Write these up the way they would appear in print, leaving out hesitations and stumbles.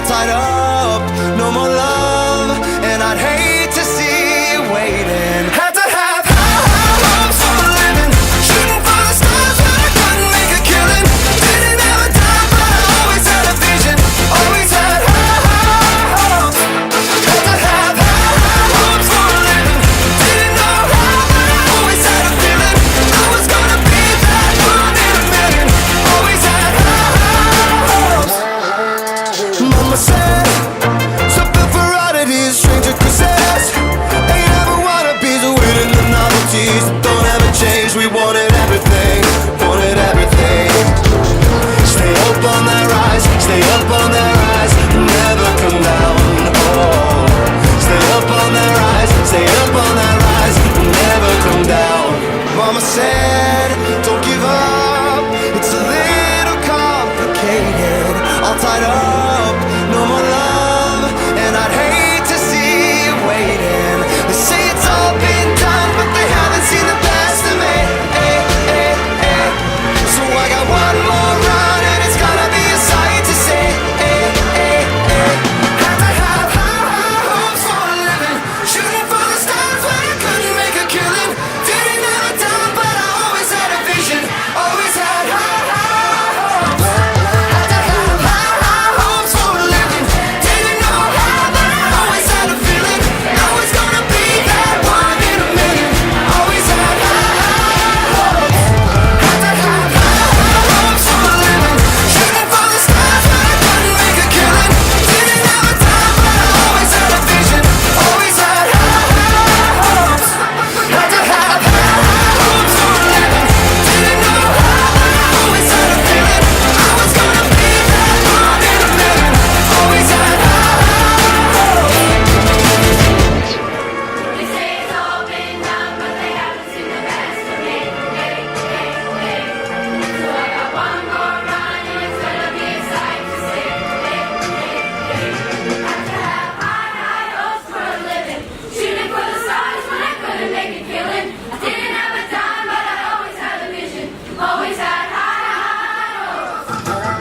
all tied up, no more love, and I'd hate to see you waiting. Had to have high hopes for a living, shooting for the stars when I couldn't make a killing. Didn't have a dime, but I always had a vision, always had high hopes. Had to have high hopes for a living, didn't know how, but I always had a feeling I was gonna be that one in a million. Always had high hopes. Mama said, something for oddities, stranger kisses. Ain't ever wannabes, waiting the novelties that don't ever change. We wanted everything, wanted everything. Stay up on that rise, stay up on that rise, never come down. Oh, stay up on that rise, stay up on that rise, never come down. Mama said, don't give up, it's a little complicated, all tied up, no more love, and I'd hate to see you waiting. They say it's all been done, but they haven't seen the best of me. So I got one more run, and it's gonna be a sight to see. Had to have high hopes for a living, shooting for the stars when I couldn't make a killing. Didn't have a dime, but I always had a vision, always had high hopes. Had to have high hopes for a living, didn't know how, but I always had a feeling I was gonna be that one in a million. Always had high hopes. Had to have high hopes for a living, shooting for the stars when I couldn't make a killing. Didn't have a dime, but I always had a vision, always had high hopes. Had to have high hopes for a living, didn't know how, but I always had a feeling I was gonna be that one in a million. Always had high hopes. They say it's all been done, but they haven't seen the best of me. So I got one more run, and it's gonna be a sight to see. Have to have high hopes for a living, shooting for the stars when I couldn't make a killing. I didn't have a dime, but I always had a vision, always had high hopes.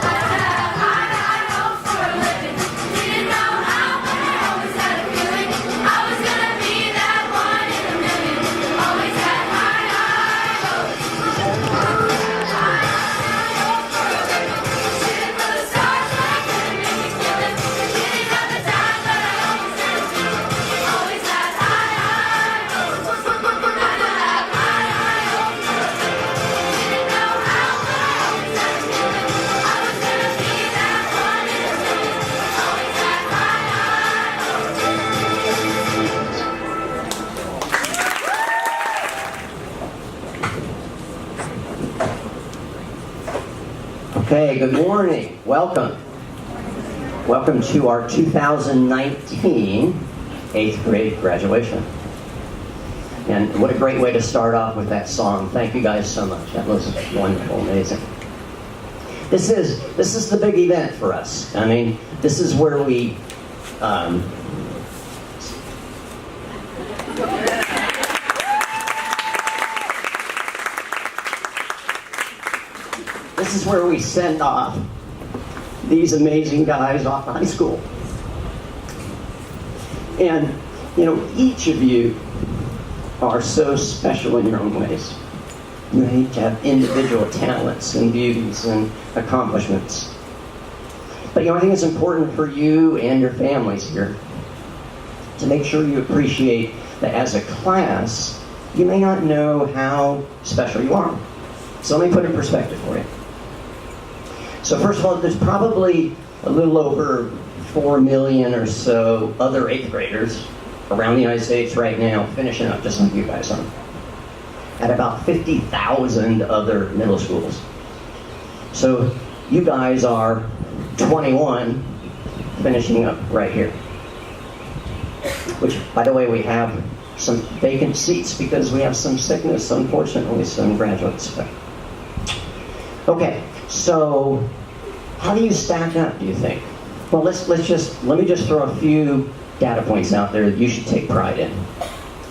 Had to have high hopes for a living, didn't know how, but I always had a feeling I was gonna be that one in a million. Always had high hopes. Shooting for the stars when I couldn't make a killing. Didn't have the time, but I always had a feeling. Always had high hopes. Had to have high hopes. Didn't know how, but I always had a feeling I was gonna be that one in a million. Always had Okay, good morning. Welcome. Welcome to our 2019 8th grade graduation. And what a great way to start off with that song. Thank you guys so much. That was wonderful, amazing. This is the big event for us. I mean, this is where we this is where we send off these amazing guys off to high school. And, you know, each of you are so special in your own ways. You each have individual talents and beauties and accomplishments. But, you know, I think it's important for you and your families here to make sure you appreciate that as a class, you may not know how special you are. So let me put it in perspective for you. So first of all, there's probably a little over 4 million or so other 8th graders around the United States right now finishing up just like you guys are. At about 50,000 other middle schools. So you guys are 21 finishing up right here. Which, by the way, we have some vacant seats because we have some sickness, unfortunately, some graduates. Okay, so how do you stack up, do you think? Well, let me just throw a few data points out there that you should take pride in.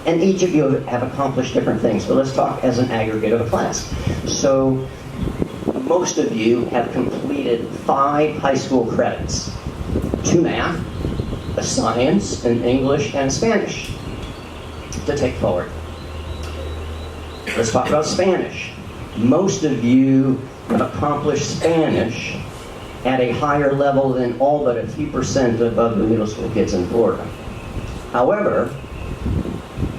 And each of you have accomplished different things, but let's talk as an aggregate of a class. So most of you have completed 5 high school credits. 2 math, a science, an English, and Spanish to take forward. Let's talk about Spanish. Most of you have accomplished Spanish at a higher level than all but a few percent of the middle school kids in Florida. However,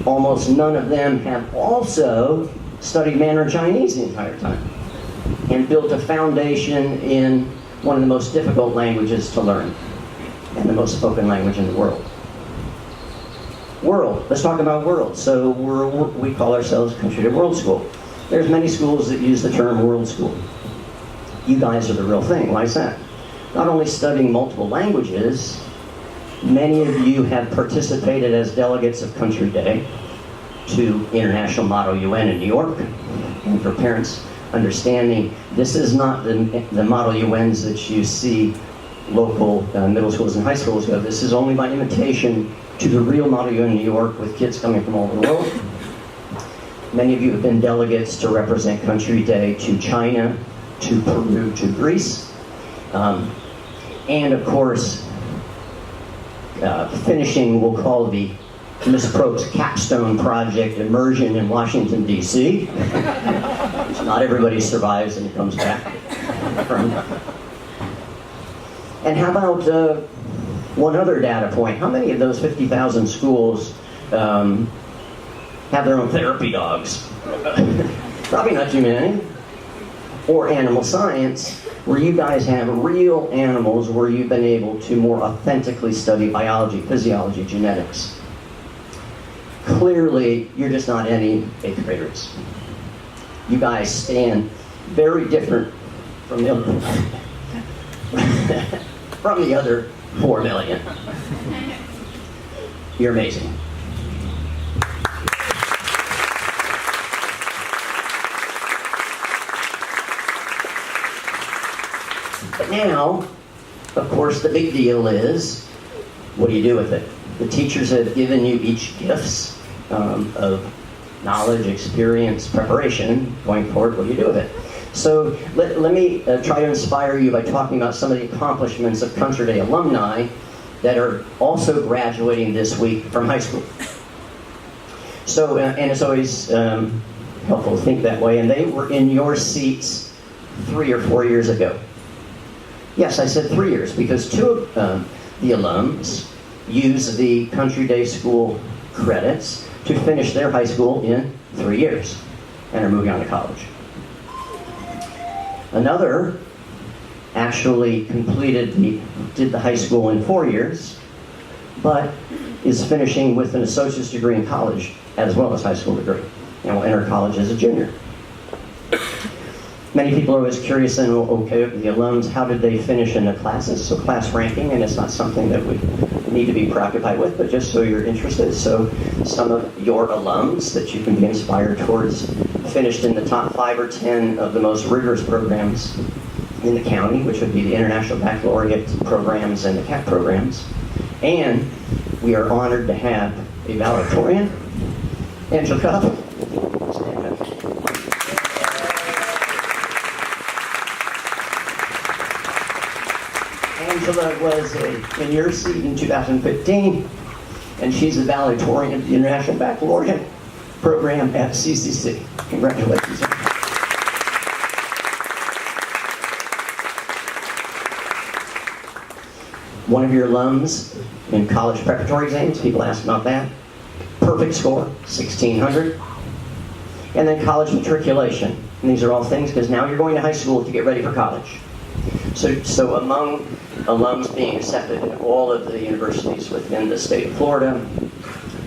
almost none of them have also studied Mandarin Chinese the entire time and built a foundation in one of the most difficult languages to learn and the most spoken language in the world. World. Let's talk about world. So we call ourselves Country Day World School. There's many schools that use the term world school. You guys are the real thing. Why is that? Not only studying multiple languages, many of you have participated as delegates of Country Day to International Model UN in New York. And for parents understanding, this is not the Model UNs that you see local middle schools and high schools go. This is only by invitation to the real Model UN in New York with kids coming from all over the world. Many of you have been delegates to represent Country Day to China, to Peru, to Greece. And of course, finishing, we'll call the Miss Probst's capstone project, Immersion in Washington, D.C. Not everybody survives and comes back from. And how about one other data point? How many of those 50,000 schools have their own therapy dogs? Probably not too many. Or animal science, where you guys have real animals where you've been able to more authentically study biology, physiology, genetics. Clearly, you're just not any 8th graders. You guys stand very different from the other, from the other 4 million. You're amazing. But now, of course, the big deal is, what do you do with it? The teachers have given you each gifts of knowledge, experience, preparation. Going forward, what do you do with it? So let me try to inspire you by talking about some of the accomplishments of Country Day alumni that are also graduating this week from high school. So, and it's always helpful to think that way, and they were in your seats 3 or 4 years ago. Yes, I said 3 years, because 2 of the alums use the Country Day School credits to finish their high school in 3 years and are moving on to college. Another actually did the high school in 4 years, but is finishing with an associate's degree in college as well as high school degree, and will enter college as a junior. Many people are always curious, and okay, the alums, how did they finish in the classes? So class ranking, and it's not something that we need to be preoccupied with, but just so you're interested. So some of your alums that you can be inspired towards finished in the top 5 or 10 of the most rigorous programs in the county, which would be the International Baccalaureate programs and the CAP programs. And we are honored to have a valedictorian, Angela Cuff. Angela was in your seat in 2015, and she's the valedictorian of the International Baccalaureate program at CCC. Congratulations. One of your alums in college preparatory exams, people ask about that. Perfect score, 1,600. And then college matriculation. And these are all things because now you're going to high school to get ready for college. So among alums being accepted at all of the universities within the state of Florida,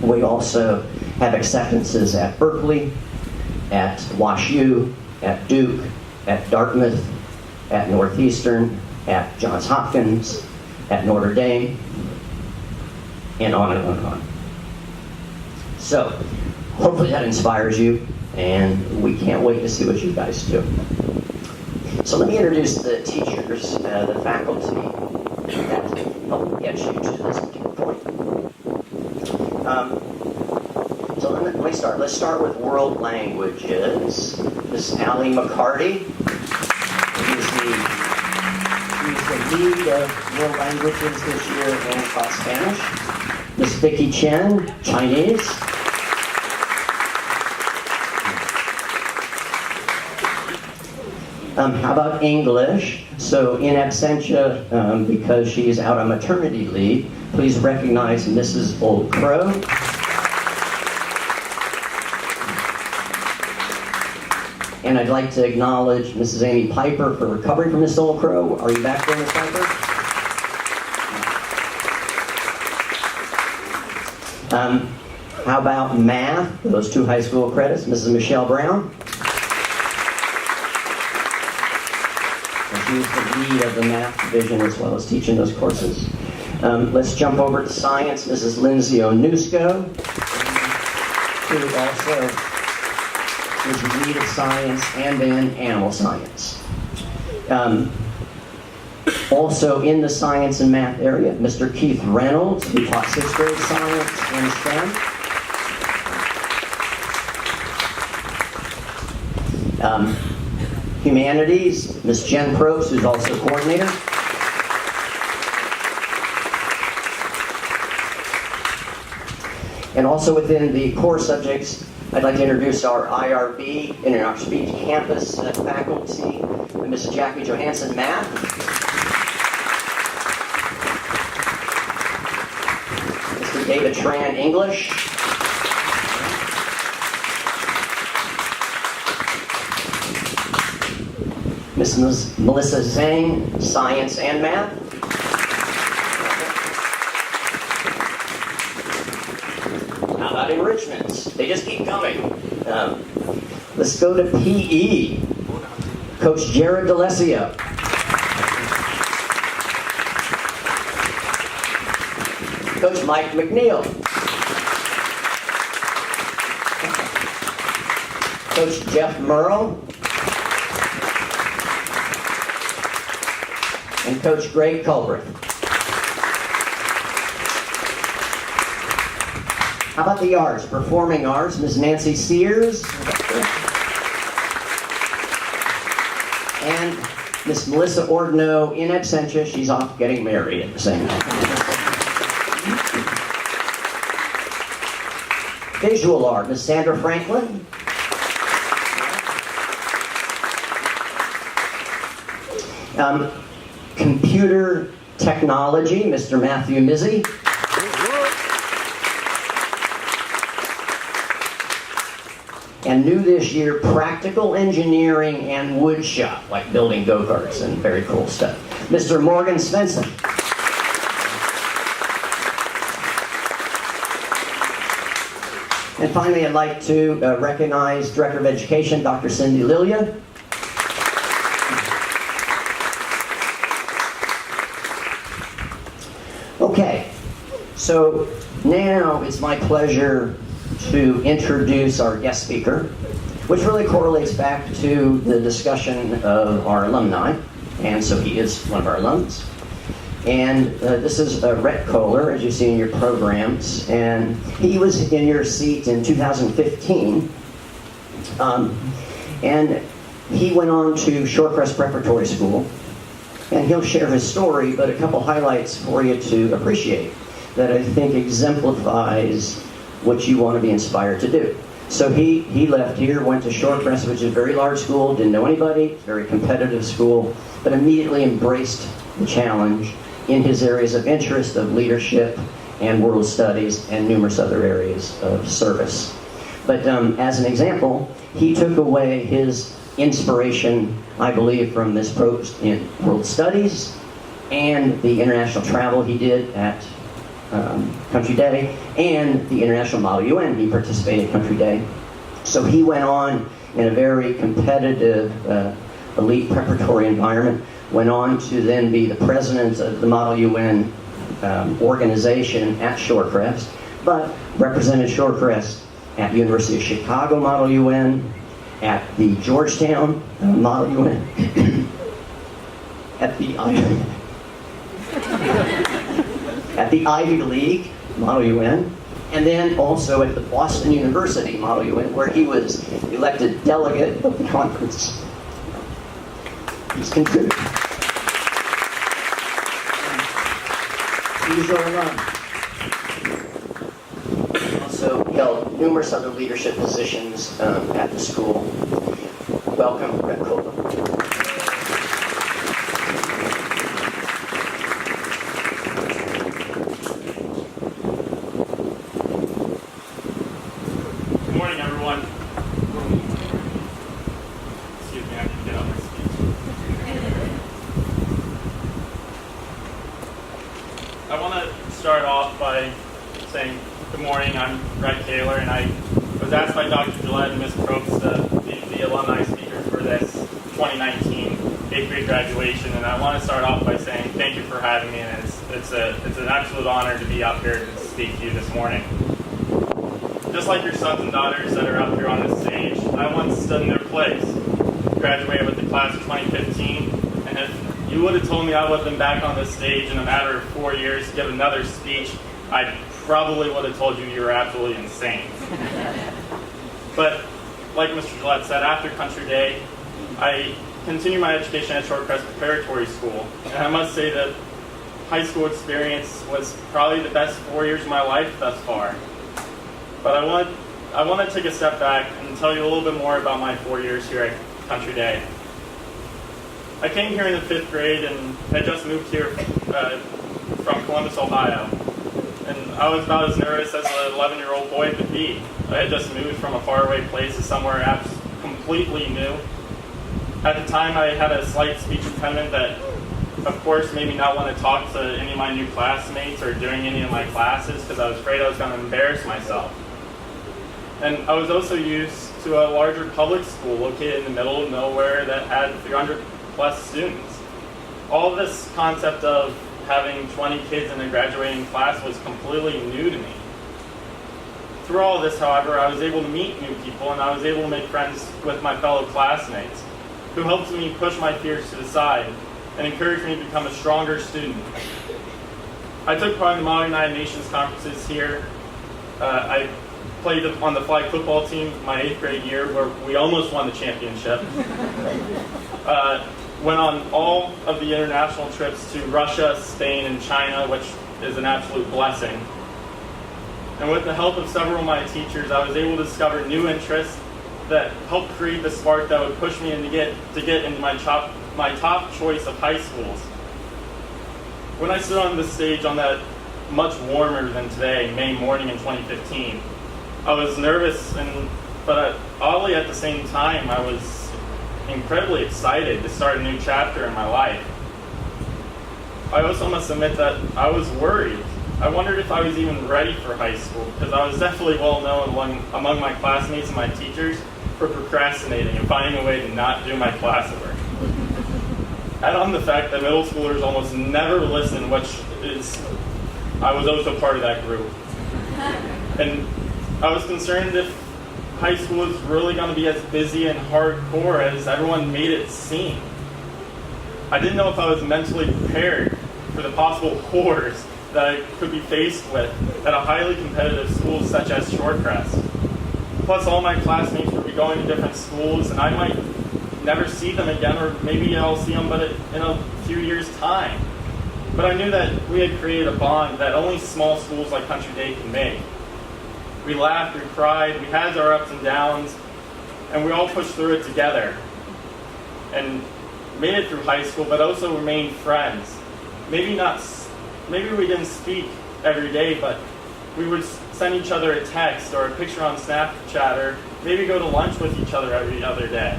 we also have acceptances at Berkeley, at WashU, at Duke, at Dartmouth, at Northeastern, at Johns Hopkins, at Notre Dame, and on and on and on. So hopefully that inspires you, and we can't wait to see what you guys do. So let me introduce the teachers, the faculty that helped get you to this particular point. So let me start. Let's start with world languages. Miss Allie McCarty. She's the lead of world languages this year and taught Spanish. Miss Vicky Chen, Chinese. How about English? So in absentia, because she's out on maternity leave, please recognize Mrs. Old Crow. And I'd like to acknowledge Mrs. Amy Piper for recovering from Miss Old Crow. Are you back there, Miss Piper? How about math? Those 2 high school credits. Mrs. Michelle Brown. She's the lead of the math division as well as teaching those courses. Let's jump over to science. Mrs. Lindsay Onusko, who also is the lead of science and in animal science. Also in the science and math area, Mr. Keith Reynolds, who taught 6th grade science and STEM. Humanities, Ms. Jen Probst, who's also coordinator. And also within the core subjects, I'd like to introduce our IRB, International Beach Campus faculty, Ms. Jackie Johansson, Math. Mr. David Tran, English. Mrs. Melissa Zhang, Science and Math. How about enrichments? They just keep coming. Let's go to PE. Coach Jared D'Alessio. Coach Mike McNeil. Coach Jeff Merle. And Coach Greg Culbreth. How about the arts? Performing arts, Ms. Nancy Sears. And Ms. Melissa Ordino in absentia. She's off getting married at the same time. Visual art, Ms. Sandra Franklin. Computer technology, Mr. Matthew Mizzy. And new this year, practical engineering and wood shop, like building go-karts and very cool stuff. Mr. Morgan Svensson. And finally, I'd like to recognize Director of Education, Dr. Cindy Lilia. Okay, so now it's my pleasure to introduce our guest speaker, which really correlates back to the discussion of our alumni, and so he is one of our alums. And this is Rhett Kohler, as you see in your programs, and he was in your seat in 2015, and he went on to Shorecrest Preparatory School, and he'll share his story, but a couple highlights for you to appreciate that I think exemplifies what you want to be inspired to do. So he left here, went to Shorecrest, which is a very large school, didn't know anybody, very competitive school, but immediately embraced the challenge in his areas of interest of leadership and world studies and numerous other areas of service. But as an example, he took away his inspiration, I believe, from Ms. Probst in world studies and the international travel he did at Country Day and the International Model UN. He participated in Country Day. So he went on in a very competitive elite preparatory environment, went on to then be the president of the Model UN organization at Shorecrest, but represented Shorecrest at the University of Chicago Model UN, at the Georgetown Model UN, at the Ivy League Model UN, and then also at the Boston University Model UN, where he was elected delegate of the conference. He's contributed. He's our alum. Also held numerous other leadership positions at the school. Welcome, Brett Cola. Good morning, everyone. Excuse me, I need to get on my speech. I want to start off by saying good morning. I'm Brett Kaler, and I was asked by Dr. Gillette and Ms. Probst to be the alumni speaker for this 2019 8th grade graduation, and I want to start off by saying thank you for having me, and it's an absolute honor to be up here to speak to you this morning. Just like your sons and daughters that are up here on this stage, I once stood in their place, graduated with the class of 2015, and if you would have told me I would have been back on this stage in a matter of 4 years to give another speech, I probably would have told you you were absolutely insane. But like Mr. Gillette said, after Country Day, I continued my education at Shortcrest Preparatory School, and I must say that high school experience was probably the best 4 years of my life thus far. But I want to take a step back and tell you a little bit more about my 4 years here at Country Day. I came here in the 5th grade and had just moved here from Columbus, Ohio. And I was about as nervous as an 11-year-old boy could be. I had just moved from a faraway place to somewhere completely new. At the time, I had a slight speech impediment that, of course, made me not want to talk to any of my new classmates or during any of my classes because I was afraid I was going to embarrass myself. And I was also used to a larger public school located in the middle of nowhere that had 300 plus students. All of this concept of having 20 kids in a graduating class was completely new to me. Through all of this, however, I was able to meet new people and I was able to make friends with my fellow classmates who helped me push my fears to the side and encouraged me to become a stronger student. I took part in the Modern United Nations conferences here. I played on the flag football team my 8th grade year where we almost won the championship. Went on all of the international trips to Russia, Spain, and China, which is an absolute blessing. And with the help of several of my teachers, I was able to discover new interests that helped create the spark that would push me to get into my top choice of high schools. When I stood on this stage on that much warmer than today May morning in 2015, I was nervous, but oddly at the same time, I was incredibly excited to start a new chapter in my life. I also must admit that I was worried. I wondered if I was even ready for high school, because I was definitely well known among my classmates and my teachers for procrastinating and finding a way to not do my classwork. Add on the fact that middle schoolers almost never listen, I was also part of that group. And I was concerned if high school was really going to be as busy and hardcore as everyone made it seem. I didn't know if I was mentally prepared for the possible horrors that I could be faced with at a highly competitive school such as Shortcrest. Plus, all my classmates would be going to different schools, and I might never see them again, or maybe I'll see them but in a few years' time. But I knew that we had created a bond that only small schools like Country Day can make. We laughed, we cried, we had our ups and downs, and we all pushed through it together. And made it through high school, but also remained friends. Maybe we didn't speak every day, but we would send each other a text or a picture on Snapchat, or maybe go to lunch with each other every other day.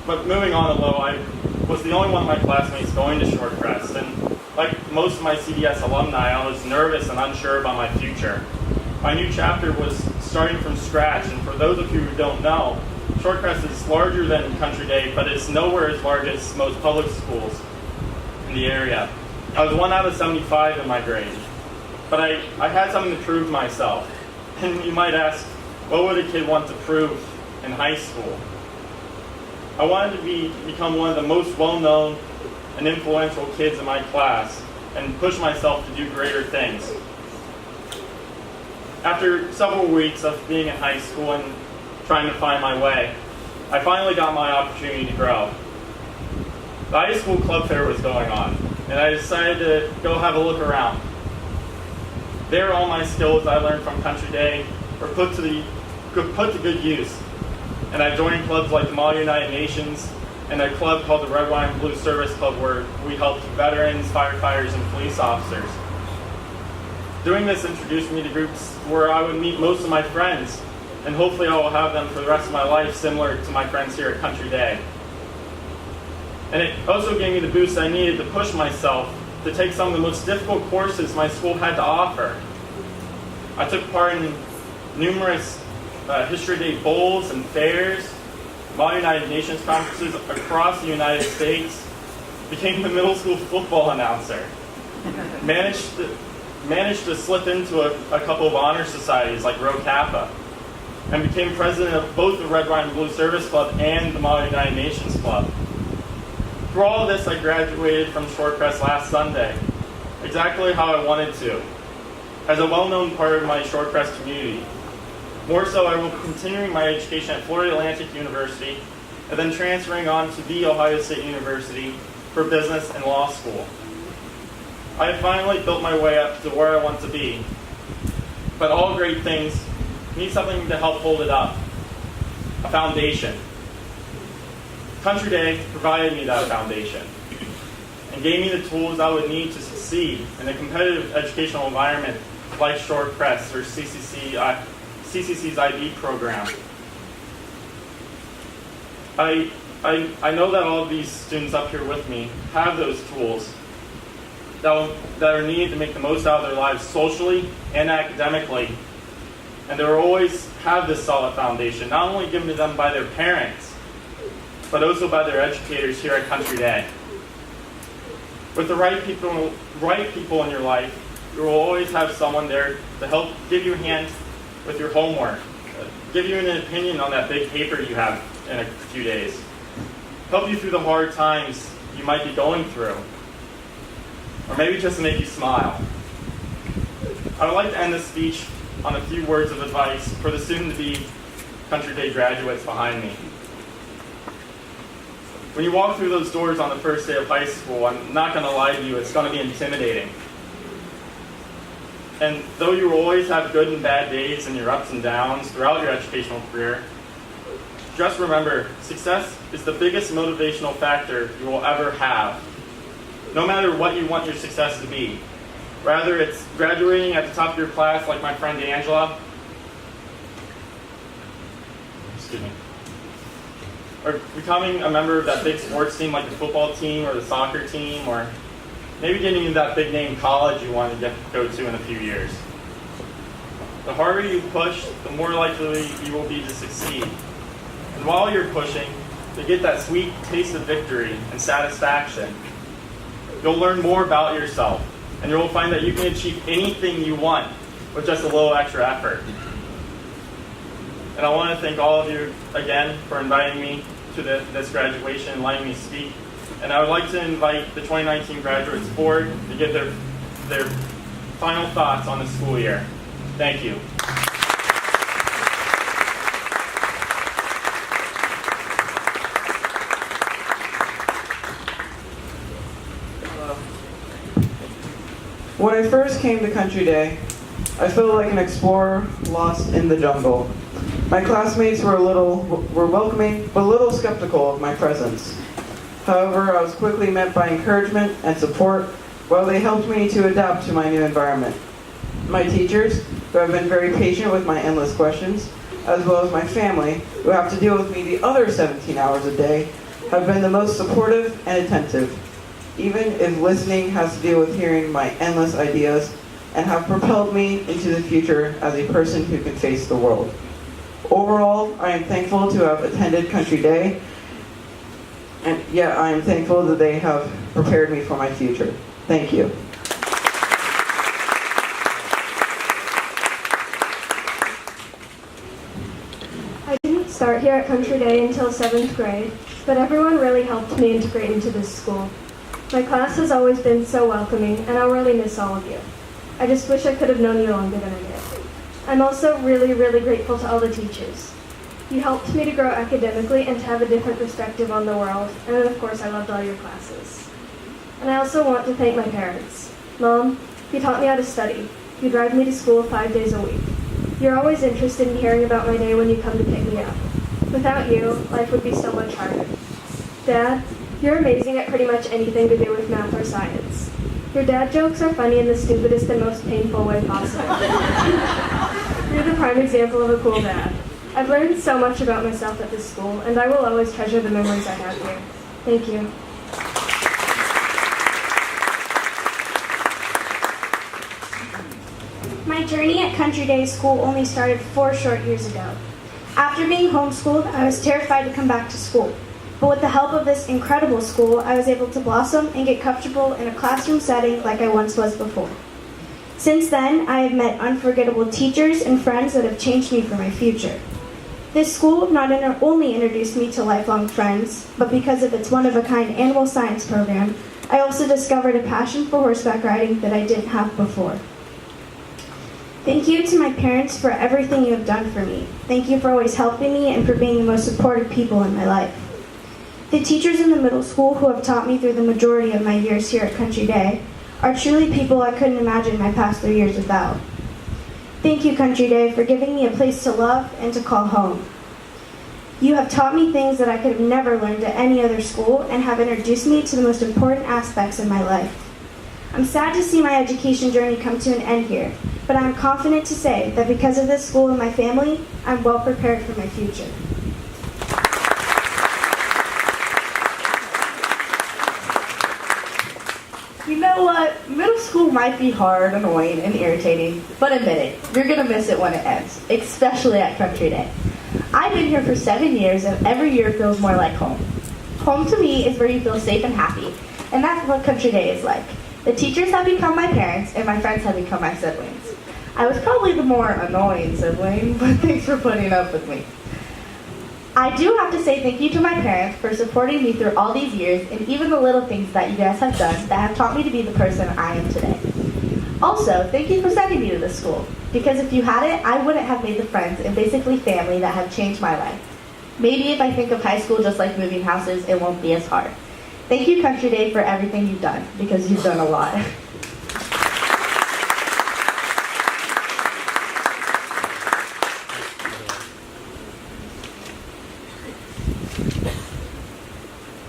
But moving on a little, I was the only one of my classmates going to Shortcrest, and like most of my CDS alumni, I was nervous and unsure about my future. My new chapter was starting from scratch, and for those of you who don't know, Shortcrest is larger than Country Day, but it's nowhere as large as most public schools in the area. I was 1 out of 75 in my grade, but I had something to prove to myself. And you might ask, what would a kid want to prove in high school? I wanted to become one of the most well-known and influential kids in my class and push myself to do greater things. After several weeks of being in high school and trying to find my way, I finally got my opportunity to grow. The high school club fair was going on, and I decided to go have a look around. There, all my skills I learned from Country Day were put to good use, and I joined clubs like the Model United Nations and a club called the Red, White, and Blue Service Club, where we helped veterans, firefighters, and police officers. Doing this introduced me to groups where I would meet most of my friends, and hopefully I will have them for the rest of my life, similar to my friends here at Country Day. And it also gave me the boost I needed to push myself to take some of the most difficult courses my school had to offer. I took part in numerous History Day bowls and fairs, Model United Nations conferences across the United States, became the middle school football announcer, managed to slip into a couple of honor societies like Rho Kappa, and became president of both the Red, White, and Blue Service Club and the Model United Nations Club. Through all of this, I graduated from Shorecrest last Sunday, exactly how I wanted to, as a well-known part of my Shorecrest community. More so, I will be continuing my education at Florida Atlantic University and then transferring on to The Ohio State University for business and law school. I have finally built my way up to where I want to be, but all great things need something to help hold it up, a foundation. Country Day provided me that foundation and gave me the tools I would need to succeed in a competitive educational environment like Shorecrest or CCC's IB program. I know that all of these students up here with me have those tools that are needed to make the most out of their lives socially and academically, and they will always have this solid foundation, not only given to them by their parents, but also by their educators here at Country Day. With the right people in your life, you will always have someone there to help give you a hand with your homework, give you an opinion on that big paper you have in a few days, help you through the hard times you might be going through, or maybe just to make you smile. I would like to end this speech on a few words of advice for the soon-to-be Country Day graduates behind me. When you walk through those doors on the first day of high school, I'm not going to lie to you, it's going to be intimidating. And though you will always have good and bad days and your ups and downs throughout your educational career, just remember, success is the biggest motivational factor you will ever have, no matter what you want your success to be. Whether it's graduating at the top of your class like my friend Angela, or becoming a member of that big sports team like the football team or the soccer team, or maybe getting into that big name college you want to go to in a few years. The harder you push, the more likely you will be to succeed. And while you're pushing, to get that sweet taste of victory and satisfaction, you'll learn more about yourself, and you'll find that you can achieve anything you want with just a little extra effort. And I want to thank all of you again for inviting me to this graduation and letting me speak. And I would like to invite the 2019 graduates forward to give their final thoughts on the school year. Thank you. When I first came to Country Day, I felt like an explorer lost in the jungle. My classmates were welcoming, but a little skeptical of my presence. However, I was quickly met by encouragement and support while they helped me to adapt to my new environment. My teachers, who have been very patient with my endless questions, as well as my family, who have to deal with me the other 17 hours a day, have been the most supportive and attentive, even if listening has to deal with hearing my endless ideas, and have propelled me into the future as a person who can face the world. Overall, I am thankful to have attended Country Day, and yet I am thankful that they have prepared me for my future. Thank you. I didn't start here at Country Day until 7th grade, but everyone really helped me integrate into this school. My class has always been so welcoming, and I'll really miss all of you. I just wish I could have known you longer than I did. I'm also really, really grateful to all the teachers. You helped me to grow academically and to have a different perspective on the world, and of course I loved all your classes. And I also want to thank my parents. Mom, you taught me how to study. You drive me to school 5 days a week. You're always interested in hearing about my day when you come to pick me up. Without you, life would be so much harder. Dad, you're amazing at pretty much anything to do with math or science. Your dad jokes are funny in the stupidest and most painful way possible. You're the prime example of a cool dad. I've learned so much about myself at this school, and I will always treasure the memories I have here. Thank you. My journey at Country Day School only started 4 short years ago. After being homeschooled, I was terrified to come back to school. But with the help of this incredible school, I was able to blossom and get comfortable in a classroom setting like I once was before. Since then, I have met unforgettable teachers and friends that have changed me for my future. This school not only introduced me to lifelong friends, but because of its one-of-a-kind animal science program, I also discovered a passion for horseback riding that I didn't have before. Thank you to my parents for everything you have done for me. Thank you for always helping me and for being the most supportive people in my life. The teachers in the middle school who have taught me through the majority of my years here at Country Day are truly people I couldn't imagine my past 3 years without. Thank you, Country Day, for giving me a place to love and to call home. You have taught me things that I could have never learned at any other school and have introduced me to the most important aspects in my life. I'm sad to see my education journey come to an end here, but I'm confident to say that because of this school and my family, I'm well prepared for my future. You know what? Middle school might be hard, annoying, and irritating, but admit it, you're gonna miss it when it ends, especially at Country Day. I've been here for 7 years, and every year feels more like home. Home to me is where you feel safe and happy, and that's what Country Day is like. The teachers have become my parents, and my friends have become my siblings. I was probably the more annoying sibling, but thanks for putting up with me. I do have to say thank you to my parents for supporting me through all these years and even the little things that you guys have done that have taught me to be the person I am today. Also, thank you for sending me to this school, because if you hadn't, I wouldn't have made the friends and basically family that have changed my life. Maybe if I think of high school just like moving houses, it won't be as hard. Thank you, Country Day, for everything you've done, because you've done a lot.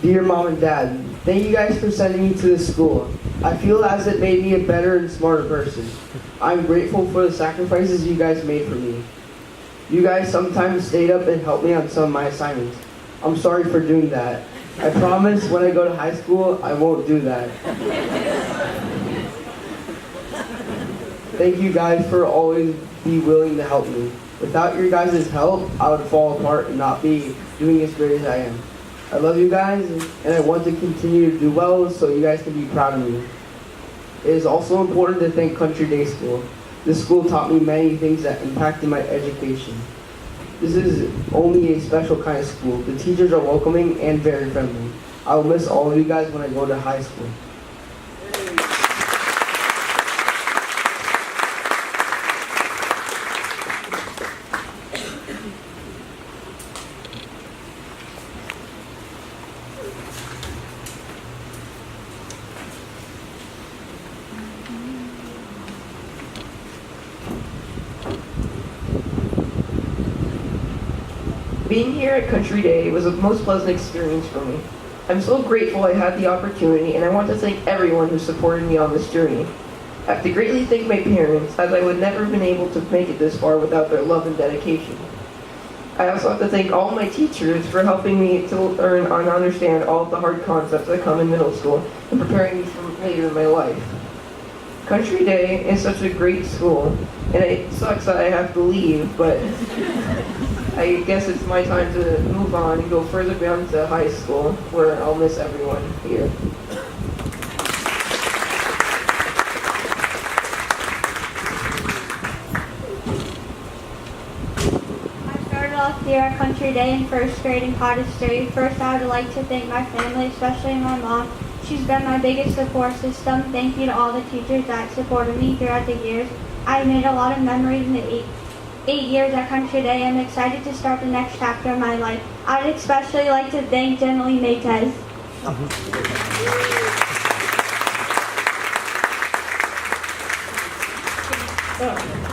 Dear Mom and Dad, thank you guys for sending me to this school. I feel as it made me a better and smarter person. I'm grateful for the sacrifices you guys made for me. You guys sometimes stayed up and helped me on some of my assignments. I'm sorry for doing that. I promise when I go to high school, I won't do that. Thank you guys for always be willing to help me. Without your guys' help, I would fall apart and not be doing as great as I am. I love you guys, and I want to continue to do well so you guys can be proud of me. It is also important to thank Country Day School. This school taught me many things that impacted my education. This is only a special kind of school. The teachers are welcoming and very friendly. I will miss all of you guys when I go to high school. Being here at Country Day was a most pleasant experience for me. I'm so grateful I had the opportunity, and I want to thank everyone who supported me on this journey. I have to greatly thank my parents, as I would never have been able to make it this far without their love and dedication. I also have to thank all my teachers for helping me to learn and understand all of the hard concepts that come in middle school and preparing me for later in my life. Country Day is such a great school, and it sucks that I have to leave, but I guess it's my time to move on and go further down to high school, where I'll miss everyone here. I started off here at Country Day in first grade in Cottage Street. First, I would like to thank my family, especially my mom. She's been my biggest support system. Thank you to all the teachers that supported me throughout the years. I made a lot of memories in the 8 years at Country Day. I'm excited to start the next chapter of my life. I'd especially like to thank Generally Maytez.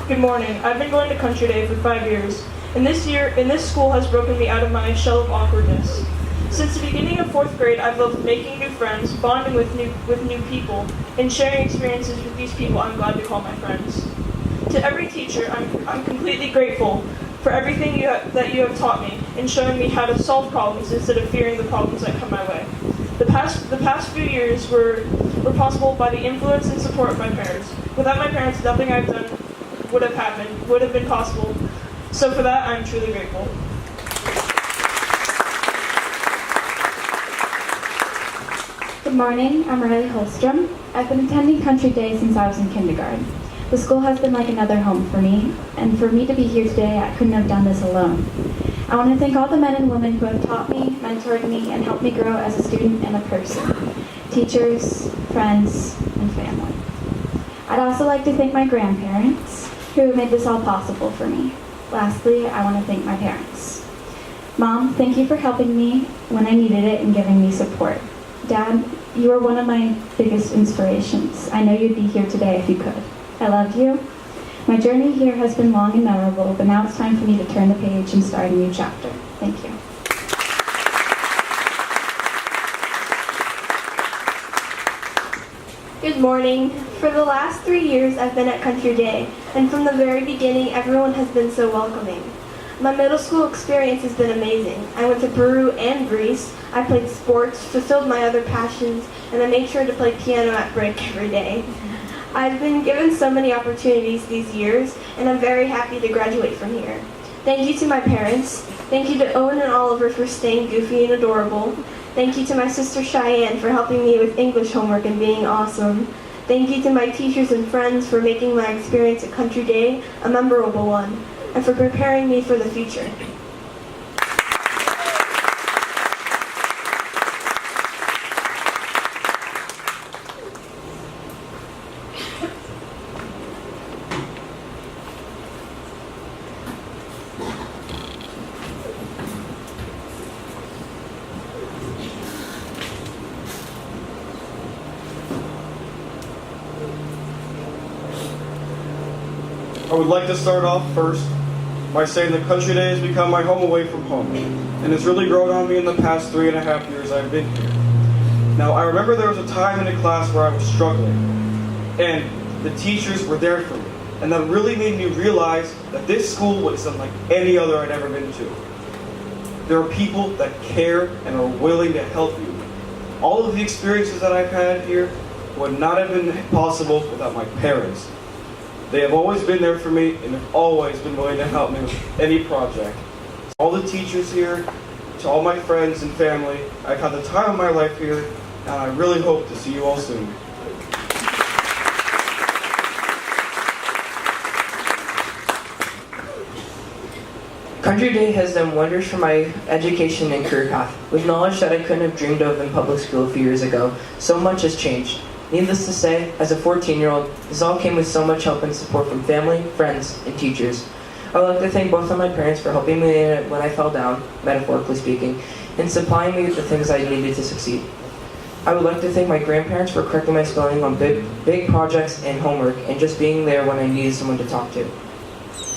Good morning. I've been going to Country Day for 5 years, and this school has broken me out of my shell of awkwardness. Since the beginning of 4th grade, I've loved making new friends, bonding with new people, and sharing experiences with these people I'm glad to call my friends. To every teacher, I'm completely grateful for everything that you have taught me in showing me how to solve problems instead of fearing the problems that come my way. The past few years were possible by the influence and support of my parents. Without my parents, nothing I've done would have been possible. So for that, I'm truly grateful. Good morning, I'm Riley Holstrom. I've been attending Country Day since I was in kindergarten. The school has been like another home for me, and for me to be here today, I couldn't have done this alone. I want to thank all the men and women who have taught me, mentored me, and helped me grow as a student and a person. Teachers, friends, and family. I'd also like to thank my grandparents, who made this all possible for me. Lastly, I want to thank my parents. Mom, thank you for helping me when I needed it and giving me support. Dad, you are one of my biggest inspirations. I know you'd be here today if you could. I love you. My journey here has been long and memorable, but now it's time for me to turn the page and start a new chapter. Thank you. Good morning. For the last 3 years, I've been at Country Day, and from the very beginning, everyone has been so welcoming. My middle school experience has been amazing. I went to Peru and Greece. I played sports, fulfilled my other passions, and I made sure to play piano at break every day. I've been given so many opportunities these years, and I'm very happy to graduate from here. Thank you to my parents. Thank you to Owen and Oliver for staying goofy and adorable. Thank you to my sister Cheyenne for helping me with English homework and being awesome. Thank you to my teachers and friends for making my experience at Country Day a memorable one, and for preparing me for the future. I would like to start off first by saying that Country Day has become my home away from home, and it's really grown on me in the past 3.5 years I've been here. Now, I remember there was a time in a class where I was struggling, and the teachers were there for me, and that really made me realize that this school was unlike any other I'd ever been to. There are people that care and are willing to help you. All of the experiences that I've had here would not have been possible without my parents. They have always been there for me and have always been willing to help me with any project. All the teachers here, to all my friends and family, I've had the time of my life here, and I really hope to see you all soon. Country Day has done wonders for my education and career path. With knowledge that I couldn't have dreamed of in public school a few years ago, so much has changed. Needless to say, as a 14-year-old, this all came with so much help and support from family, friends, and teachers. I would like to thank both of my parents for helping me when I fell down, metaphorically speaking, and supplying me with the things I needed to succeed. I would like to thank my grandparents for correcting my spelling on big projects and homework, and just being there when I needed someone to talk to.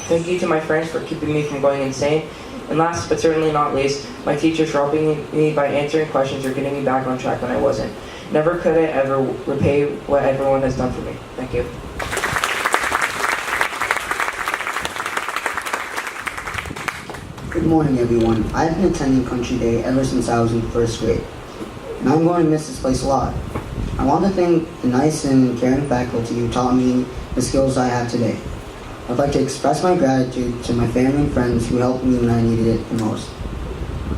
Thank you to my friends for keeping me from going insane. And last but certainly not least, my teachers for helping me by answering questions or getting me back on track when I wasn't. Never could I ever repay what everyone has done for me. Thank you. Good morning, everyone. I've been attending Country Day ever since I was in 1st grade, and I'm going to miss this place a lot. I want to thank the nice and caring faculty who taught me the skills I have today. I'd like to express my gratitude to my family and friends who helped me when I needed it the most.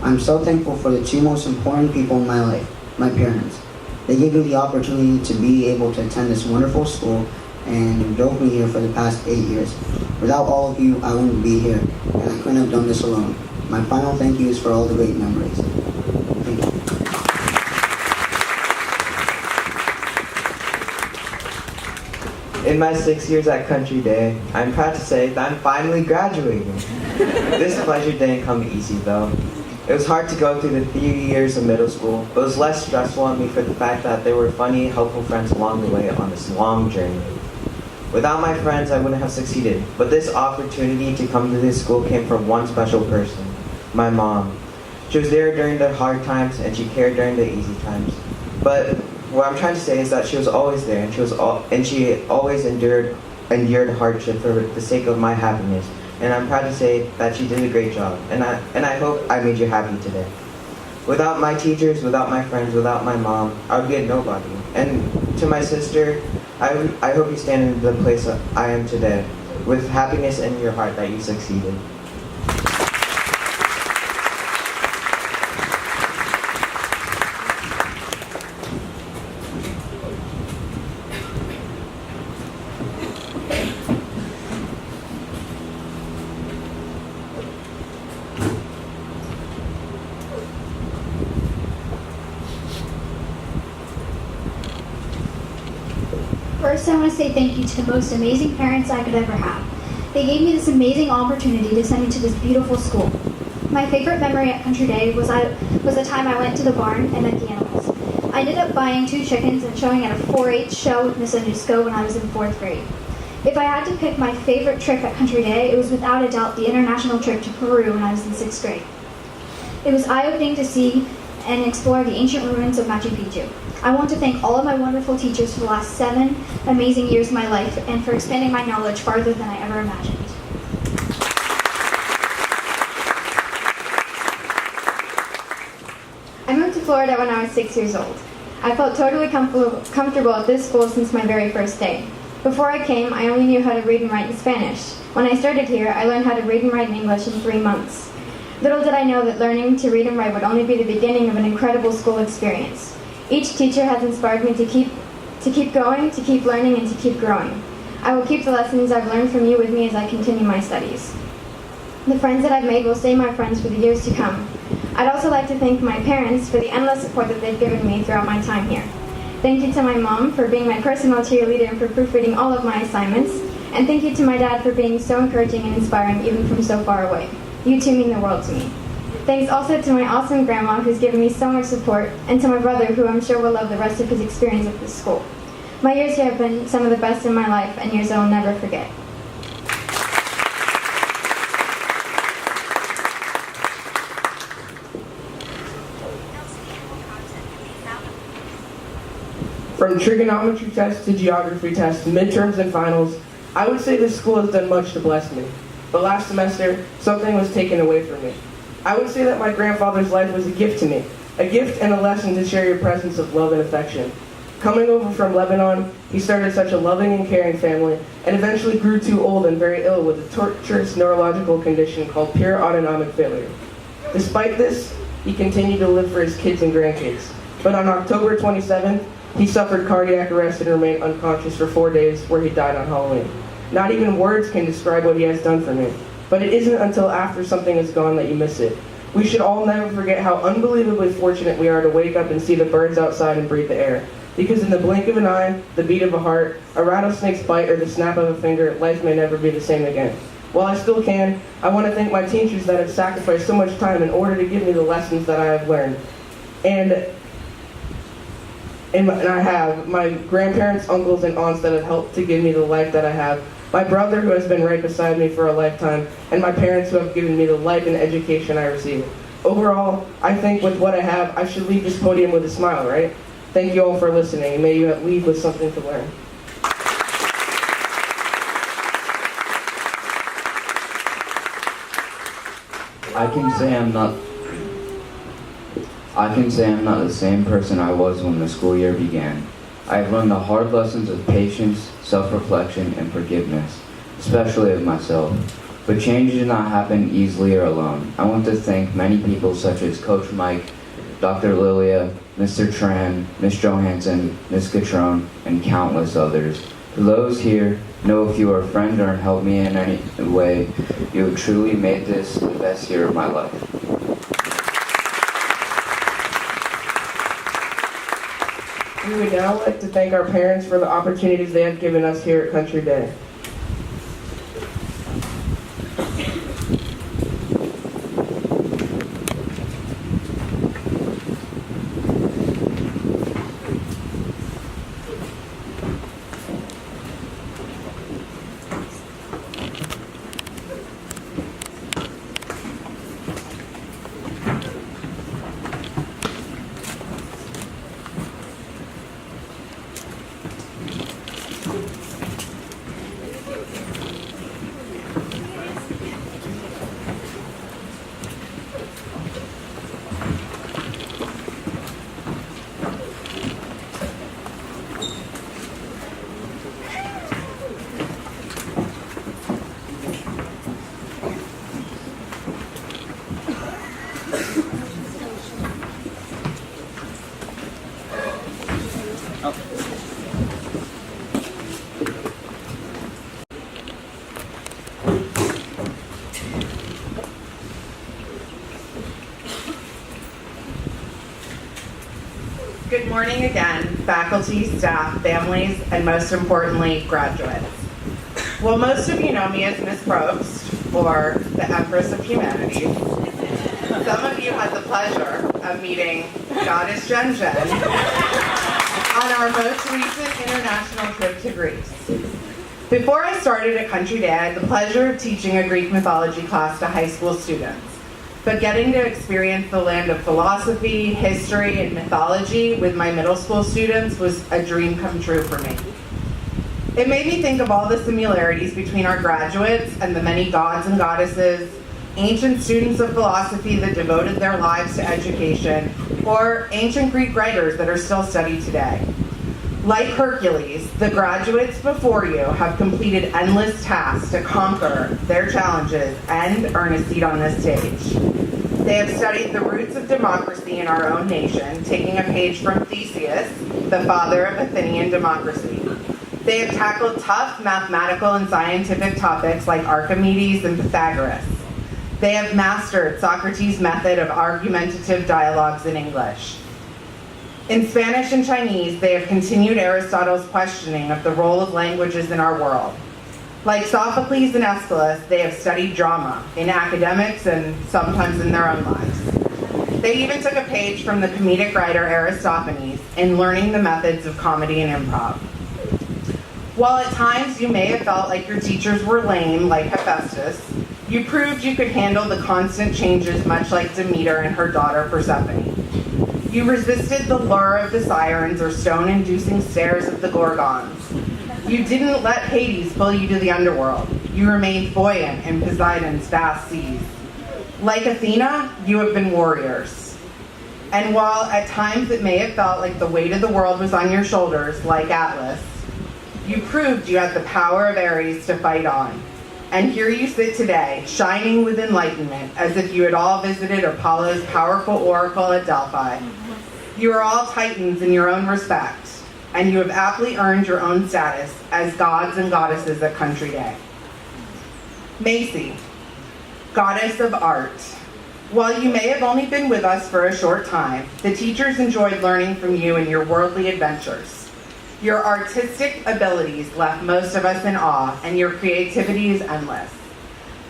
I'm so thankful for the two most important people in my life, my parents. They gave me the opportunity to be able to attend this wonderful school and drove me here for the past 8 years. Without all of you, I wouldn't be here, and I couldn't have done this alone. My final thank you is for all the great memories. Thank you. In my 6 years at Country Day, I'm proud to say that I'm finally graduating. This pleasure didn't come easy though. It was hard to go through the 3 years of middle school, but it was less stressful on me for the fact that there were funny, helpful friends along the way on this long journey. Without my friends, I wouldn't have succeeded. But this opportunity to come to this school came from one special person, my mom. She was there during the hard times, and she cared during the easy times. But what I'm trying to say is that she was always there, and she always endured hardship for the sake of my happiness. And I'm proud to say that she did a great job. And I hope I made you happy today. Without my teachers, without my friends, without my mom, I would be a nobody. And to my sister, I hope you stand in the place I am today, with happiness in your heart that you succeeded. First, I want to say thank you to the most amazing parents I could ever have. They gave me this amazing opportunity to send me to this beautiful school. My favorite memory at Country Day was the time I went to the barn and met the animals. I ended up buying 2 chickens and showing at a 4-H show with Miss Anusko when I was in 4th grade. If I had to pick my favorite trip at Country Day, it was without a doubt the international trip to Peru when I was in 6th grade. It was eye-opening to see and explore the ancient ruins of Machu Picchu. I want to thank all of my wonderful teachers for the last 7 amazing years of my life and for expanding my knowledge farther than I ever imagined. I moved to Florida when I was 6 years old. I felt totally comfortable at this school since my very first day. Before I came, I only knew how to read and write in Spanish. When I started here, I learned how to read and write in English in 3 months. Little did I know that learning to read and write would only be the beginning of an incredible school experience. Each teacher has inspired me to keep going, to keep learning, and to keep growing. I will keep the lessons I've learned from you with me as I continue my studies. The friends that I've made will stay my friends for the years to come. I'd also like to thank my parents for the endless support that they've given me throughout my time here. Thank you to my mom for being my personal cheerleader and for proofreading all of my assignments. And thank you to my dad for being so encouraging and inspiring even from so far away. You two mean the world to me. Thanks also to my awesome grandma who's given me so much support, and to my brother who I'm sure will love the rest of his experience at this school. My years here have been some of the best in my life and years I'll never forget. From trigonometry tests to geography tests, midterms and finals, I would say this school has done much to bless me. But last semester, something was taken away from me. I would say that my grandfather's life was a gift to me, a gift and a lesson to share your presence of love and affection. Coming over from Lebanon, he started such a loving and caring family, and eventually grew too old and very ill with a torturous neurological condition called pure autonomic failure. Despite this, he continued to live for his kids and grandkids. But on October 27th, he suffered cardiac arrest and remained unconscious for 4 days, where he died on Halloween. Not even words can describe what he has done for me. But it isn't until after something is gone that you miss it. We should all never forget how unbelievably fortunate we are to wake up and see the birds outside and breathe the air. Because in the blink of an eye, the beat of a heart, a rattlesnake's bite, or the snap of a finger, life may never be the same again. While I still can, I want to thank my teachers that have sacrificed so much time in order to give me the lessons that I have learned. And I have my grandparents, uncles, and aunts that have helped to give me the life that I have. My brother, who has been right beside me for a lifetime, and my parents, who have given me the life and education I received. Overall, I think with what I have, I should leave this podium with a smile, right? Thank you all for listening, and may you leave with something to learn. I can say I'm not the same person I was when the school year began. I have learned the hard lessons of patience, self-reflection, and forgiveness, especially of myself. But change did not happen easily or alone. I want to thank many people such as Coach Mike, Dr. Lilia, Mr. Tran, Ms. Johansson, Ms. Catrone, and countless others. For those here, know if you are a friend or help me in any way, you have truly made this the best year of my life. We would now like to thank our parents for the opportunities they have given us here at Country Day. Good morning again, faculty, staff, families, and most importantly, graduates. Well, most of you know me as Miss Probst, or the Empress of Humanities. Some of you had the pleasure of meeting Goddess Jen Jen on our most recent international trip to Greece. Before I started at Country Day, I had the pleasure of teaching a Greek mythology class to high school students. But getting to experience the land of philosophy, history, and mythology with my middle school students was a dream come true for me. It made me think of all the similarities between our graduates and the many gods and goddesses, ancient students of philosophy that devoted their lives to education, or ancient Greek writers that are still studied today. Like Hercules, the graduates before you have completed endless tasks to conquer their challenges and earn a seat on this stage. They have studied the roots of democracy in our own nation, taking a page from Theseus, the father of Athenian democracy. They have tackled tough mathematical and scientific topics like Archimedes and Pythagoras. They have mastered Socrates' method of argumentative dialogues in English. In Spanish and Chinese, they have continued Aristotle's questioning of the role of languages in our world. Like Sophocles and Aeschylus, they have studied drama in academics and sometimes in their own lives. They even took a page from the comedic writer Aristophanes in learning the methods of comedy and improv. While at times you may have felt like your teachers were lame, like Hephaestus, you proved you could handle the constant changes much like Demeter and her daughter Persephone. You resisted the lure of the sirens or stone-inducing stares of the Gorgons. You didn't let Hades pull you to the underworld. You remained buoyant in Poseidon's vast seas. Like Athena, you have been warriors. And while at times it may have felt like the weight of the world was on your shoulders, like Atlas, you proved you had the power of Ares to fight on. And here you sit today, shining with enlightenment, as if you had all visited Apollo's powerful oracle at Delphi. You are all titans in your own respect, and you have aptly earned your own status as gods and goddesses at Country Day. Macy, goddess of art. While you may have only been with us for a short time, the teachers enjoyed learning from you in your worldly adventures. Your artistic abilities left most of us in awe, and your creativity is endless.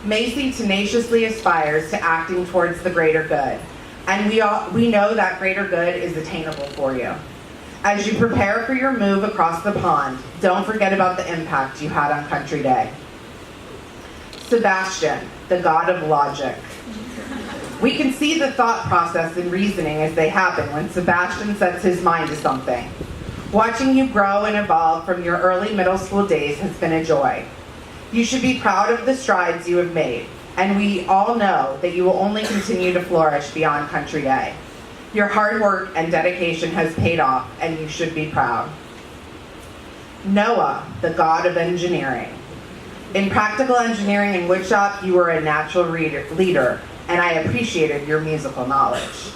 Macy tenaciously aspires to acting towards the greater good, and we know that greater good is attainable for you. As you prepare for your move across the pond, don't forget about the impact you had on Country Day. Sebastian, the god of logic. We can see the thought process and reasoning as they happen when Sebastian sets his mind to something. Watching you grow and evolve from your early middle school days has been a joy. You should be proud of the strides you have made, and we all know that you will only continue to flourish beyond Country Day. Your hard work and dedication has paid off, and you should be proud. Noah, the god of engineering. In practical engineering and woodshop, you were a natural leader, and I appreciated your musical knowledge.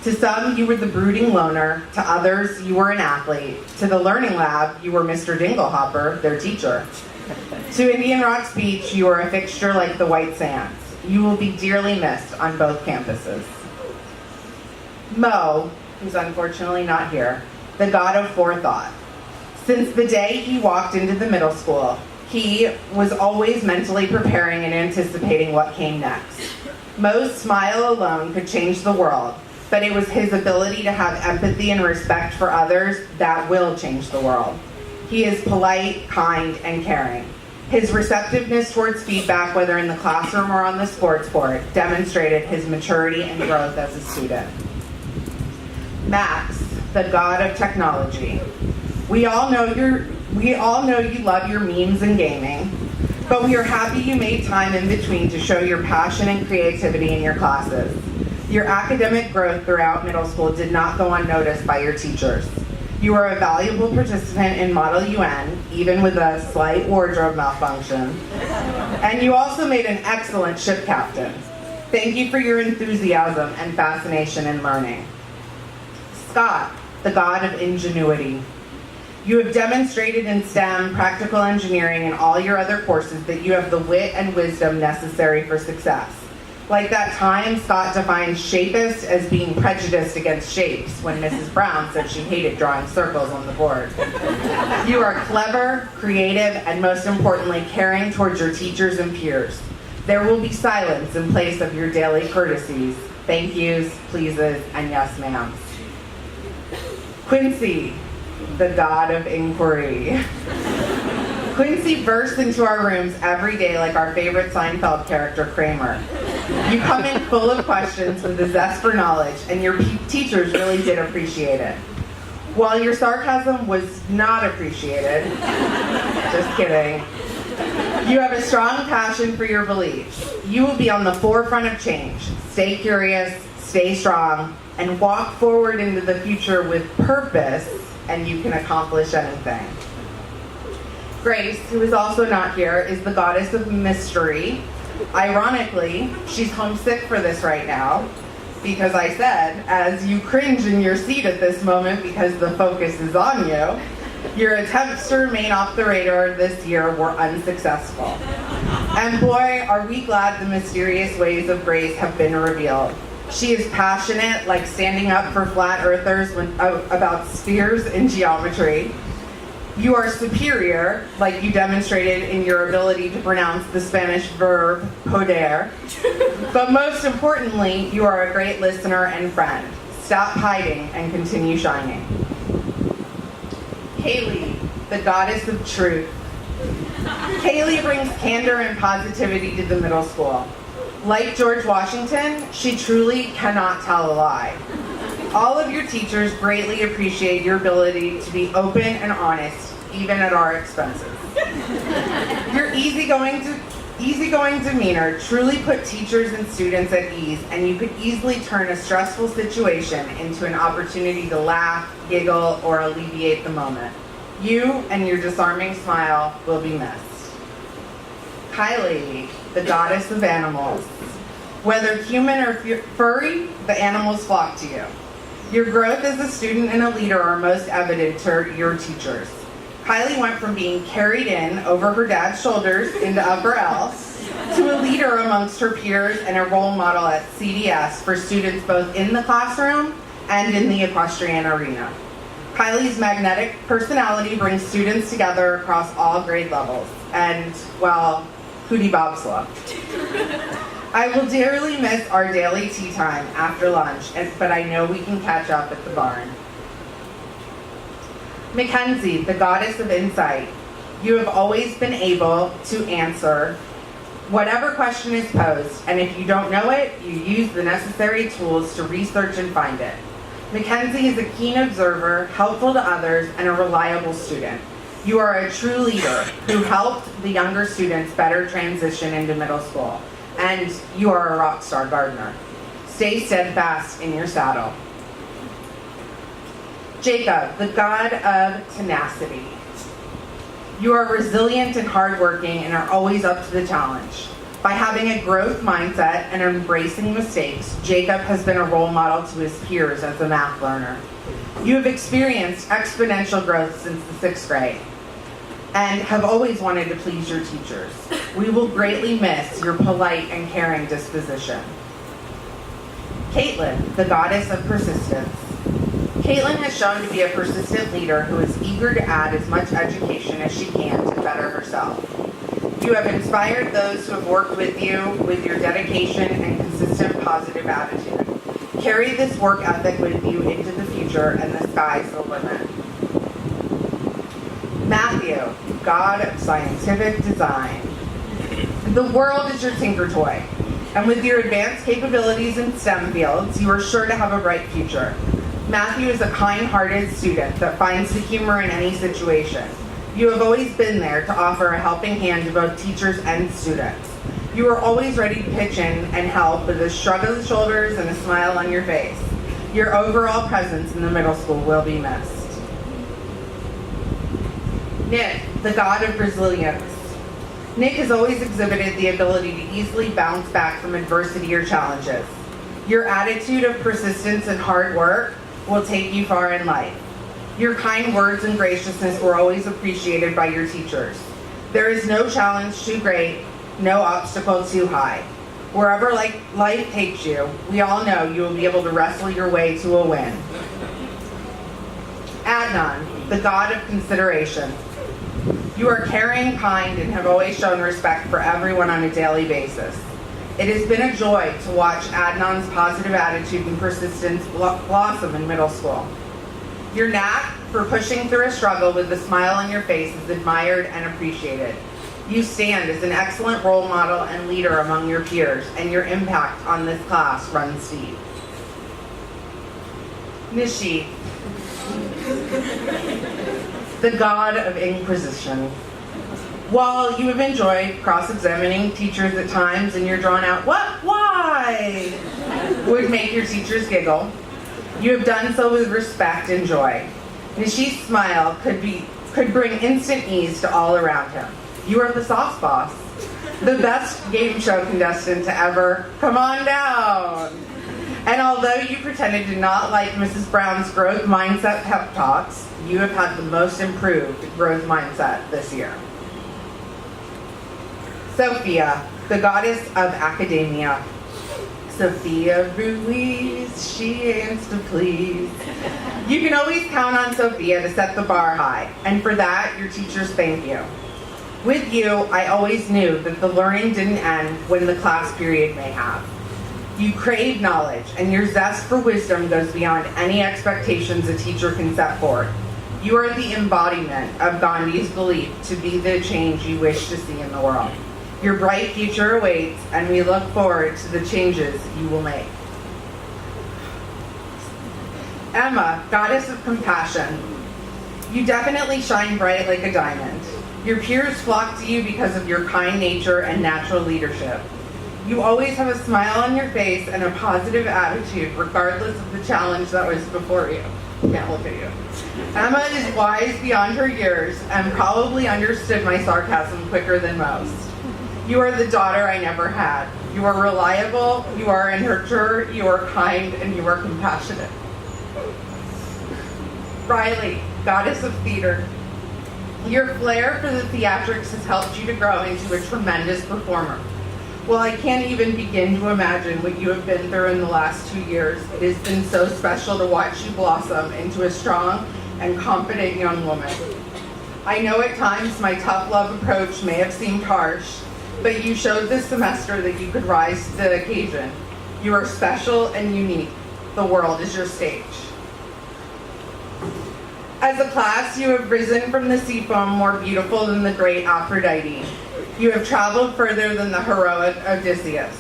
To some, you were the brooding loner. To others, you were an athlete. To the Learning Lab, you were Mr. Dinglehopper, their teacher. To Indian Rocks Beach, you were a fixture like the white sands. You will be dearly missed on both campuses. Mo, who's unfortunately not here, the god of forethought. Since the day he walked into the middle school, he was always mentally preparing and anticipating what came next. Mo's smile alone could change the world, but it was his ability to have empathy and respect for others that will change the world. He is polite, kind, and caring. His receptiveness towards feedback, whether in the classroom or on the sports court, demonstrated his maturity and growth as a student. Max, the god of technology. We all know you love your memes and gaming, but we are happy you made time in between to show your passion and creativity in your classes. Your academic growth throughout middle school did not go unnoticed by your teachers. You are a valuable participant in Model UN, even with a slight wardrobe malfunction. And you also made an excellent ship captain. Thank you for your enthusiasm and fascination in learning. Scott, the god of ingenuity. You have demonstrated in STEM, practical engineering, and all your other courses that you have the wit and wisdom necessary for success. Like that time Scott defined shapist as being prejudiced against shapes when Mrs. Brown said she hated drawing circles on the board. You are clever, creative, and most importantly, caring towards your teachers and peers. There will be silence in place of your daily courtesies, thank yous, pleases, and yes ma'ams. Quincy, the god of inquiry. Quincy bursts into our rooms every day like our favorite Seinfeld character, Kramer. You come in full of questions with a zest for knowledge, and your teachers really did appreciate it. While your sarcasm was not appreciated, just kidding, you have a strong passion for your beliefs. You will be on the forefront of change. Stay curious, stay strong, and walk forward into the future with purpose, and you can accomplish anything. Grace, who is also not here, is the goddess of mystery. Ironically, she's homesick for this right now, because I said, as you cringe in your seat at this moment because the focus is on you, your attempts to remain off the radar this year were unsuccessful. And boy, are we glad the mysterious ways of Grace have been revealed. She is passionate, like standing up for flat earthers about spheres in geometry. You are superior, like you demonstrated in your ability to pronounce the Spanish verb poder. But most importantly, you are a great listener and friend. Stop hiding and continue shining. Kaylee, the goddess of truth. Kaylee brings candor and positivity to the middle school. Like George Washington, she truly cannot tell a lie. All of your teachers greatly appreciate your ability to be open and honest, even at our expenses. Your easygoing demeanor truly put teachers and students at ease, and you could easily turn a stressful situation into an opportunity to laugh, giggle, or alleviate the moment. You and your disarming smile will be missed. Kylie, the goddess of animals. Whether human or furry, the animals flock to you. Your growth as a student and a leader are most evident to your teachers. Kylie went from being carried in over her dad's shoulders into Upper L to a leader amongst her peers and a role model at CDS for students both in the classroom and in the equestrian arena. Kylie's magnetic personality brings students together across all grade levels and, well, hootie bobsleigh. I will dearly miss our daily tea time after lunch, but I know we can catch up at the barn. Mackenzie, the goddess of insight. You have always been able to answer whatever question is posed, and if you don't know it, you use the necessary tools to research and find it. Mackenzie is a keen observer, helpful to others, and a reliable student. You are a true leader who helped the younger students better transition into middle school, and you are a rock star gardener. Stay steadfast in your saddle. Jacob, the god of tenacity. You are resilient and hardworking and are always up to the challenge. By having a growth mindset and embracing mistakes, Jacob has been a role model to his peers as a math learner. You have experienced exponential growth since the 6th grade and have always wanted to please your teachers. We will greatly miss your polite and caring disposition. Caitlin, the goddess of persistence. Caitlin has shown to be a persistent leader who is eager to add as much education as she can to better herself. You have inspired those who have worked with you with your dedication and consistent positive attitude. Carry this work ethic with you into the future, and the sky's the limit. Matthew, god of scientific design. The world is your tinker toy, and with your advanced capabilities in STEM fields, you are sure to have a bright future. Matthew is a kind-hearted student that finds the humor in any situation. You have always been there to offer a helping hand to both teachers and students. You are always ready to pitch in and help with a shrug of the shoulders and a smile on your face. Your overall presence in the middle school will be missed. Nick, the god of resilience. Nick has always exhibited the ability to easily bounce back from adversity or challenges. Your attitude of persistence and hard work will take you far in life. Your kind words and graciousness were always appreciated by your teachers. There is no challenge too great, no obstacle too high. Wherever life takes you, we all know you will be able to wrestle your way to a win. Adnan, the god of consideration. You are caring, kind, and have always shown respect for everyone on a daily basis. It has been a joy to watch Adnan's positive attitude and persistence blossom in middle school. Your knack for pushing through a struggle with a smile on your face is admired and appreciated. You stand as an excellent role model and leader among your peers, and your impact on this class runs deep. Nishi, the god of inquisition. While you have enjoyed cross-examining teachers at times and your drawn-out "what, why" would make your teachers giggle, you have done so with respect and joy. Nishi's smile could bring instant ease to all around him. You are the sauce boss, the best game show contestant to ever come on down. And although you pretended to not like Mrs. Brown's growth mindset pep talks, you have had the most improved growth mindset this year. Sophia, the goddess of academia. Sophia Ruiz, she aims to please. You can always count on Sophia to set the bar high, and for that, your teachers thank you. With you, I always knew that the learning didn't end when the class period may have. You crave knowledge, and your zest for wisdom goes beyond any expectations a teacher can set forth. You are the embodiment of Gandhi's belief to be the change you wish to see in the world. Your bright future awaits, and we look forward to the changes you will make. Emma, goddess of compassion. You definitely shine bright like a diamond. Your peers flock to you because of your kind nature and natural leadership. You always have a smile on your face and a positive attitude regardless of the challenge that was before you. Can't look at you. Emma is wise beyond her years and probably understood my sarcasm quicker than most. You are the daughter I never had. You are reliable, you are a nurturer, you are kind, and you are compassionate. Riley, goddess of theater. Your flair for the theatrics has helped you to grow into a tremendous performer. Well, I can't even begin to imagine what you have been through in the last 2 years. It has been so special to watch you blossom into a strong and confident young woman. I know at times my tough love approach may have seemed harsh, but you showed this semester that you could rise to the occasion. You are special and unique. The world is your stage. As a class, you have risen from the sea foam more beautiful than the great Aphrodite. You have traveled further than the heroic Odysseus.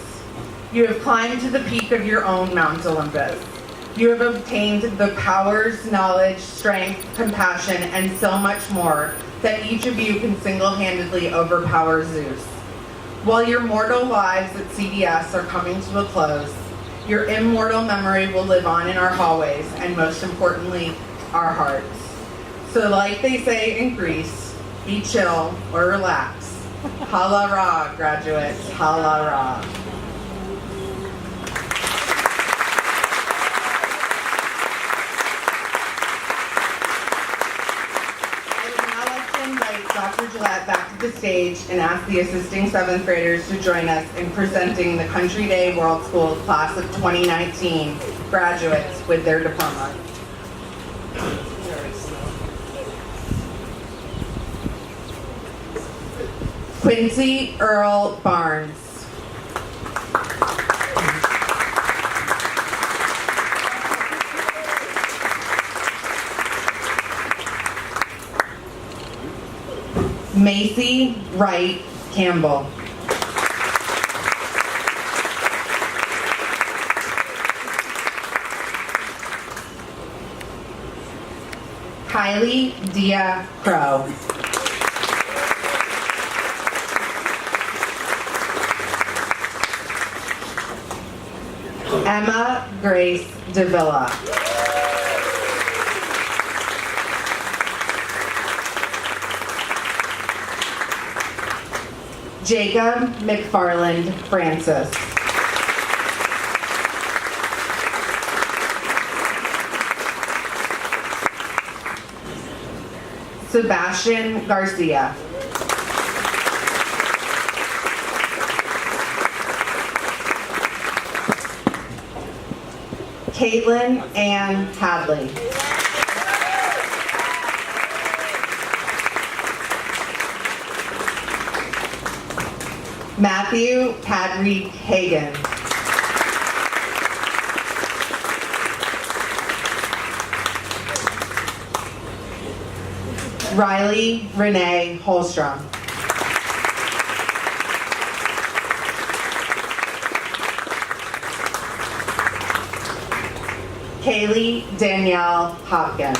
You have climbed to the peak of your own Mount Olympus. You have obtained the powers, knowledge, strength, compassion, and so much more that each of you can single-handedly overpower Zeus. While your mortal lives at CBS are coming to a close, your immortal memory will live on in our hallways and, most importantly, our hearts. So like they say in Greece, be chill or relax. Hala ra, graduates, hala ra. I would now like to invite Dr. Gillette back to the stage and ask the assisting 7th graders to join us in presenting the Country Day World School Class of 2019 graduates with their diploma. Quincy Earl Barnes. Macy Wright Campbell. Kylie Dia Crow. Emma Grace Davila. Jacob McFarland Francis. Sebastian Garcia. Caitlin Ann Hadley. Matthew Padrick Hagan. Riley Renee Holstrom. Kaylee Danielle Hopkins.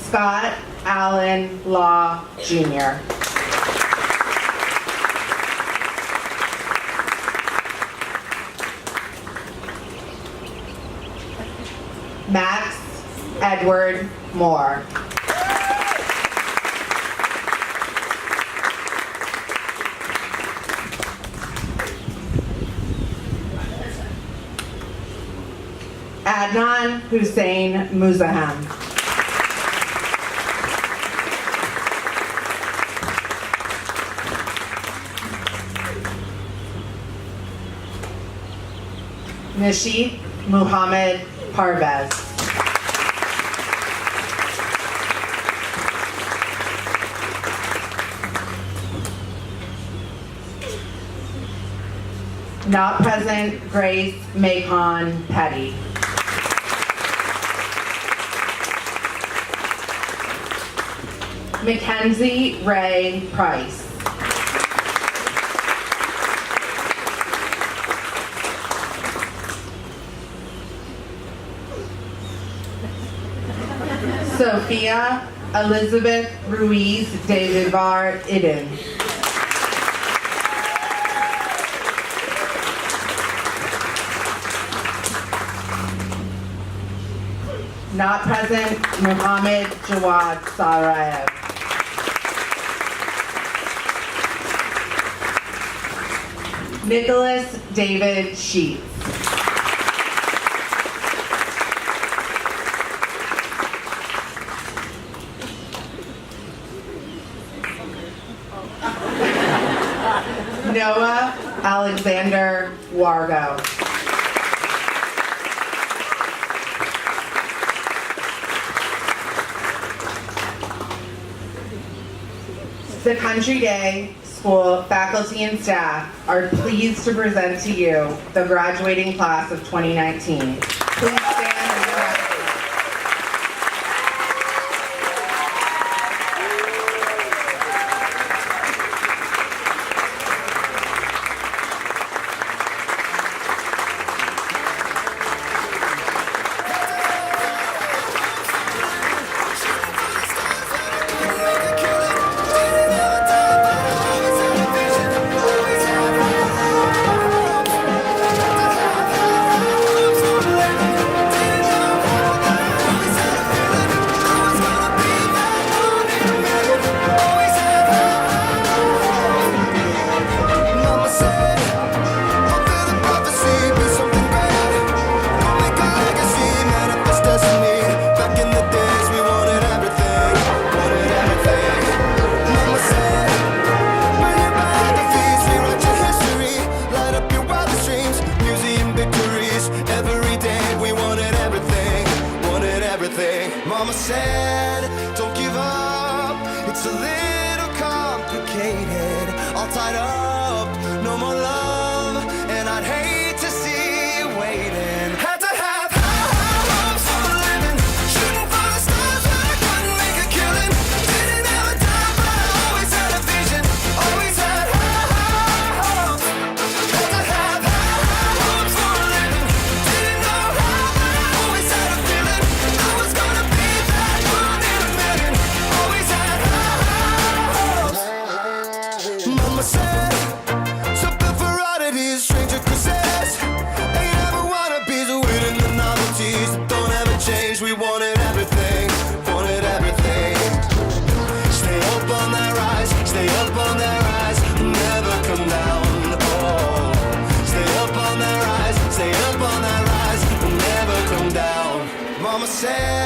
Scott Allen Law, Jr. Max Edward Moore. Adnan Hussein Muzaham. Nishit Muhammad Parvez. Not present, Grace Macon Petty. Mackenzie Ray Price. Sophia Elizabeth Ruiz de Vivar Iden. Not present, Muhammad Jawad Sarayev. Nicholas David Sheets. Noah Alexander Wargo. The Country Day School faculty and staff are pleased to present to you the graduating class of 2019. Please stand and be recognized. Mama said, don't give up, it's a little complicated, all tied up, no more love, and I'd hate to see you waiting. Had to have high hopes for a living, shooting for the stars but I couldn't make a killing. Didn't have a dime but I always had a vision, always had high hopes. Had to have high hopes for a living, didn't know how but I always had a feeling I was gonna be that one in a million. said